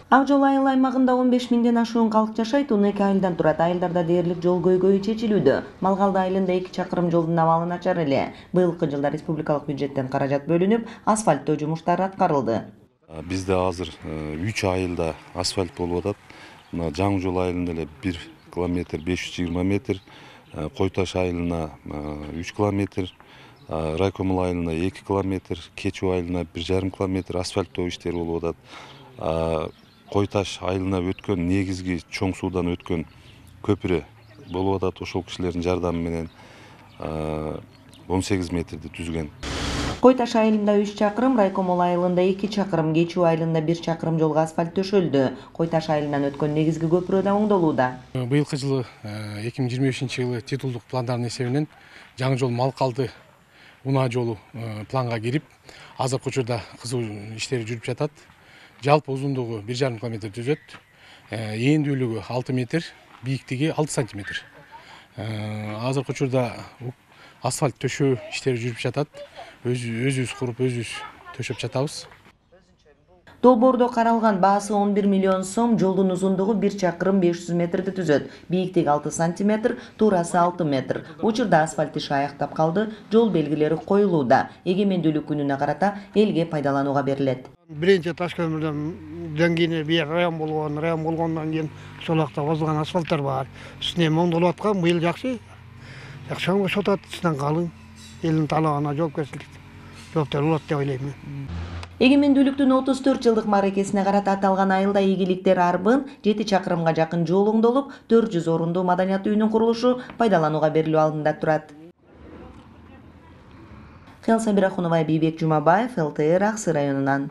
Ак Жол айыл аймагында 15 миңден ашуун калк жашайт, 12 айылдан турат. Айылдарда дээрлик жол көйгөйү чечилүүдө. Малгалды айылында 2 чакырым жолдун абалы начар эле. Быйылкы жылда республикалык бюджеттен каражат бөлүнүп, асфальттоо жумуштары аткарылды. Бизде азыр 3 айылда асфальт болуп атат. Мына Жаңы Жол айылында эле 1 километр 520 метр, Койташ айылына 3 километр, Райкомул айылына 2 километр, Кечүү айылына 1,5 километр асфальттоо иштери болуп атат. Койташ айылына өткөн негизги чоң суудан өткөн көпүрө болуп атат. Ошол кишилердин жардамы менен 18 метрди түзгөн. Койташ айылында 3 чакырым, Райкомул айылында 2 чакырым, Кечүү айылында 1 чакырым жолго асфальт төшөлдү. Койташ айылынан өткөн негизги көпүрө да оңдолууда. Быйылкы жылы 2025-жылы титулдук пландардын эсебинен Жаңы Жол Малкалды унаа жолу планга кирип, азыркы учурда кызуу иштери жүрүп жатат. Жалпы узундугу 1,5 километр түзөт. Ээндүүлүгү 6 метр, бийиктиги 6 сантиметр. Азыркы учурда асфальт төшөө иштери жүрүп жатат. Өзүбүз куруп, өзүбүз төшөп жатабыз. Долбоордо каралган баасы 11 миллион сом, жолдун узундугу 1 чакырым 500 метрди түзөт. Бийиктиги 6 сантиметр, туурасы 6 метр. Учурда асфальт иши аяктап калды, жол белгилери коюлууда. Эгемендүүлүк күнүнө карата элге пайдаланууга берилет. Биринчи таш көмүрдөн кийин бир район болгондон кийин ошол жакта бузулган асфальттар бар. Үстүнө оңдолуп аткан, быйыл жакшы. Жакшы оңдошуп атат, үстүнөн калың. Элдин талабына жооптор болот деп ойлойм. Эгемендүүлүктүн 34 жылдык мааракесине карата аталган айылда ийгиликтер арбын 7 чакырымга жакын жол оңдолуп, 400 орундуу маданият үйүнүн курулушу пайдаланууга берилүү алдында турат. Кыялса Бирахунова, Бийбек Жумабаев, ЛТР, Аксы районунан.